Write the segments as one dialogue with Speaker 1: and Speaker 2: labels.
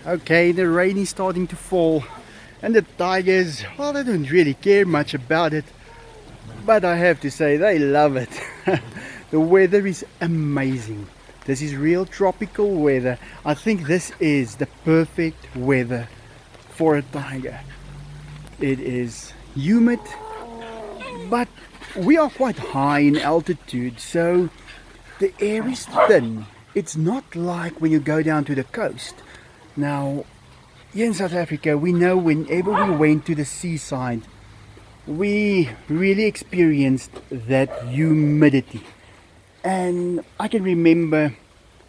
Speaker 1: Okay, the rain is starting to fall, and the tigers, well, they don't really care much about it, but I have to say they love it. The weather is amazing. This is real tropical weather. I think this is the perfect weather for a tiger. It is humid, but we are quite high in altitude, so the air is thin. It's not like when you go down to the coast. Now, here in South Africa, we know whenever we went to the seaside, we really experienced that humidity. And I can remember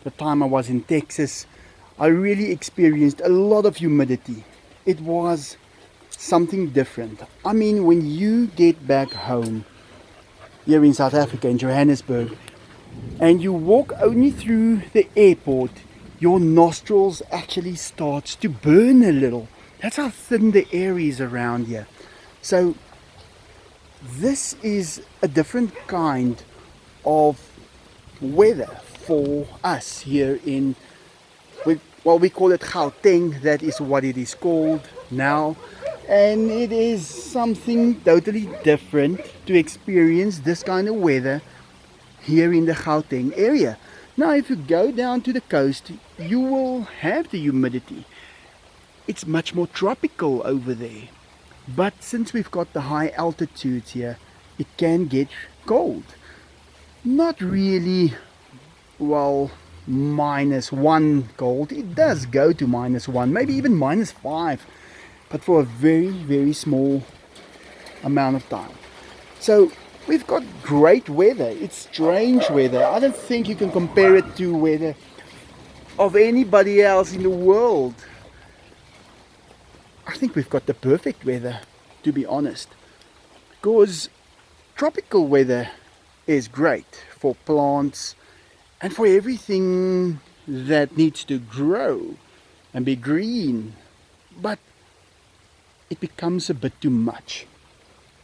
Speaker 1: the time I was in Texas, I really experienced a lot of humidity. It was something different. I mean, when you get back home here in South Africa, in Johannesburg, and you walk only through the airport, your nostrils actually starts to burn a little. That's how thin the air is around here. So this is a different kind of weather for us here in, well, we call it Gauteng. That is what it is called now. And it is something totally different to experience this kind of weather here in the Gauteng area. Now, if you go down to the coast, you will have the humidity. It's much more tropical over there. But since we've got the high altitudes here, it can get cold. Not really, well, -1 cold. It does go to -1, maybe even -5, but for a very, very small amount of time. So we've got great weather. It's strange weather. I don't think you can compare it to weather of anybody else in the world. I think we've got the perfect weather, to be honest. Because tropical weather is great for plants and for everything that needs to grow and be green. But it becomes a bit too much.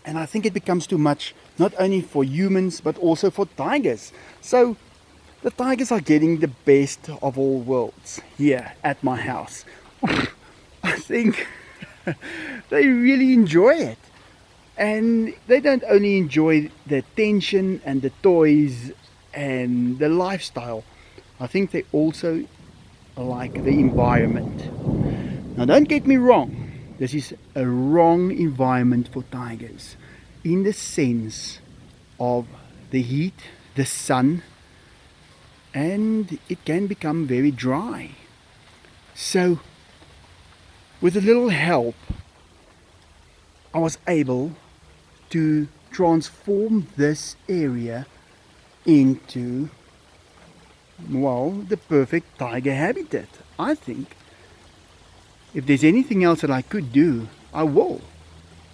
Speaker 1: And I think it becomes too much not only for humans but also for tigers. So the tigers are getting the best of all worlds here at my house. I think they really enjoy it. And they don't only enjoy the attention and the toys and the lifestyle. I think they also like the environment. Now, don't get me wrong. This is a wrong environment for tigers in the sense of the heat, the sun, and it can become very dry. So, with a little help, I was able to transform this area into, well, the perfect tiger habitat, I think. If there's anything else that I could do, I will.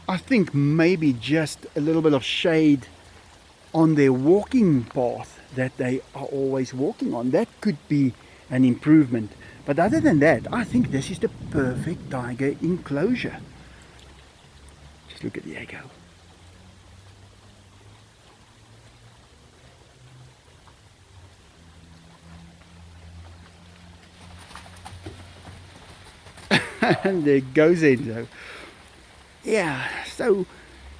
Speaker 1: I think maybe just a little bit of shade on their walking path that they are always walking on. That could be an improvement. But other than that, I think this is the perfect tiger enclosure. Just look at the echo. And there goes Enzo. Yeah, so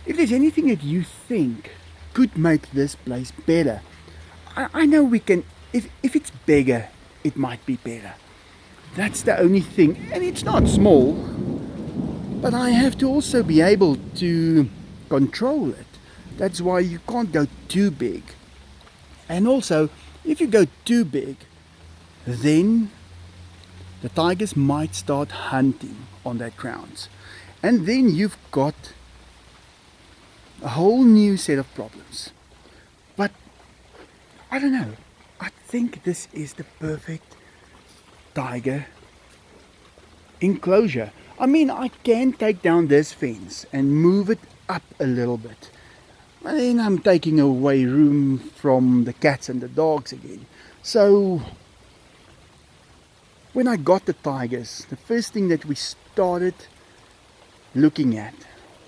Speaker 1: if there's anything that you think could make this place better, I know we can, if it's bigger, it might be better. That's the only thing, and it's not small, but I have to also be able to control it. That's why you can't go too big. And also, if you go too big, then the tigers might start hunting on that grounds. And then you've got a whole new set of problems. But I don't know. I think this is the perfect tiger enclosure. I mean, I can take down this fence and move it up a little bit. And then I'm taking away room from the cats and the dogs again. So when I got the tigers, the first thing that we started looking at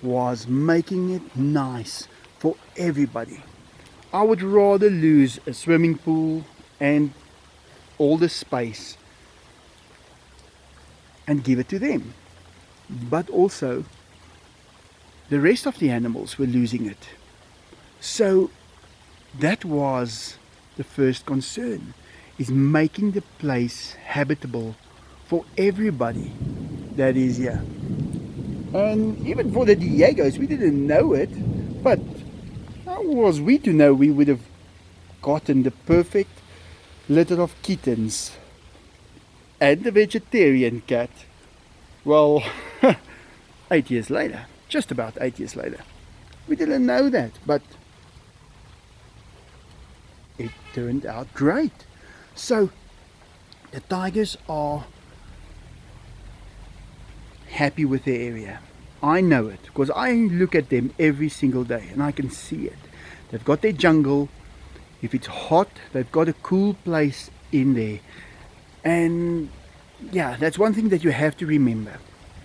Speaker 1: was making it nice for everybody. I would rather lose a swimming pool and all the space and give it to them. But also, the rest of the animals were losing it. So that was the first concern, is making the place habitable for everybody that is here. And even for the Diegos, we didn't know it, but how was we to know we would have gotten the perfect litter of kittens and the vegetarian cat? Well, 8 years later, just about 8 years later, we didn't know that, but it turned out great. So the tigers are happy with the area. I know it because I look at them every single day and I can see it. They've got their jungle. If it's hot, they've got a cool place in there. And yeah, that's one thing that you have to remember.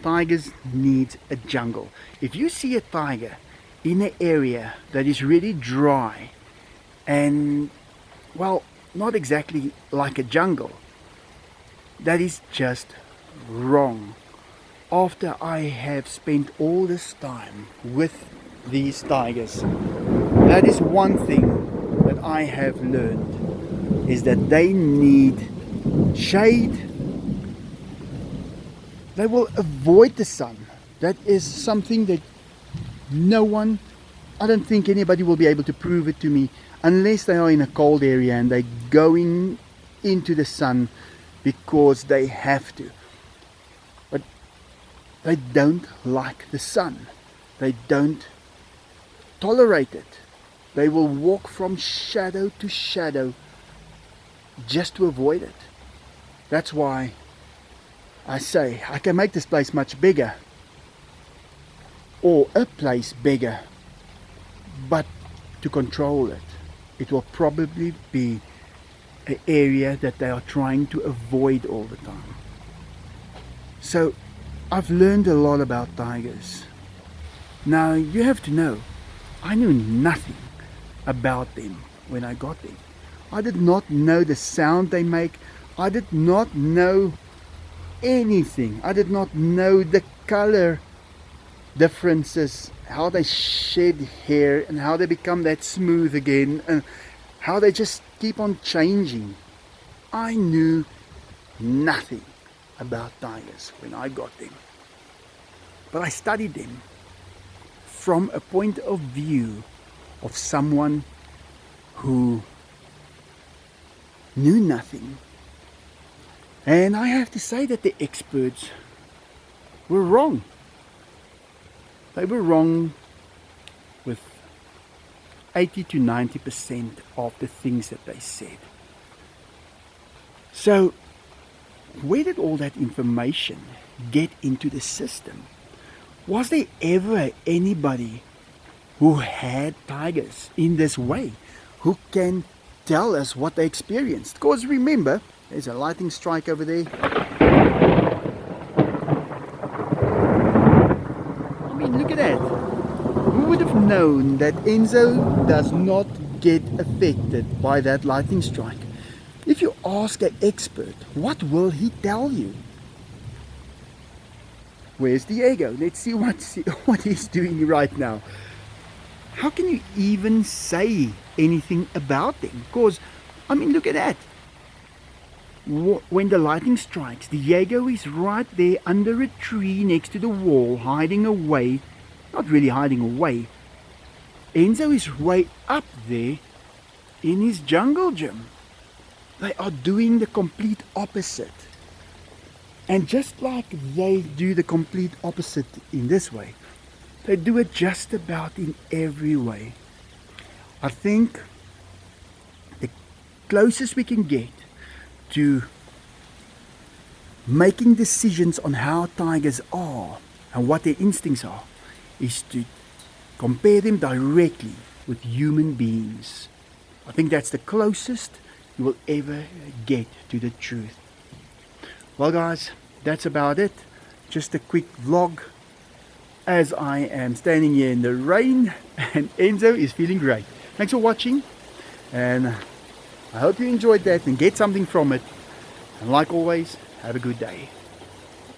Speaker 1: Tigers need a jungle. If you see a tiger in an area that is really dry and, well, not exactly like a jungle, that is just wrong. After I have spent all this time with these tigers, that is one thing that I have learned, is that they need shade. They will avoid the sun. That is something that no one, I don't think anybody will be able to prove it to me unless they are in a cold area and they're going into the sun because they have to. But they don't like the sun. They don't tolerate it. They will walk from shadow to shadow just to avoid it. That's why I say I can make this place much bigger, or a place bigger, but to control it, it will probably be an area that they are trying to avoid all the time. So I've learned a lot about tigers. Now you have to know, I knew nothing about them when I got them. I did not know the sound they make. I did not know anything. I did not know the color differences, how they shed hair and how they become that smooth again, and how they just keep on changing. I knew nothing about tigers when I got them, but I studied them from a point of view of someone who knew nothing. And I have to say that the experts were wrong. They were wrong with 80 to 90% of the things that they said. So where did all that information get into the system? Was there ever anybody who had tigers in this way, who can tell us what they experienced? Because remember, there's a lightning strike over there. I mean, look at that. Who would have known that Enzo does not get affected by that lightning strike? If you ask an expert, what will he tell you? Where's Diego? Let's see what he's doing right now. How can you even say anything about them? Because, I mean, look at that. When the lightning strikes, Diego is right there under a tree next to the wall, hiding away. Not really hiding away. Enzo is way up there in his jungle gym. They are doing the complete opposite. And just like they do the complete opposite in this way, they do it just about in every way. I think the closest we can get to making decisions on how tigers are and what their instincts are is to compare them directly with human beings. I think that's the closest you will ever get to the truth. Well guys, that's about it. Just a quick vlog as I am standing here in the rain and Enzo is feeling great. Thanks for watching, and I hope you enjoyed that and get something from it. And like always, have a good day.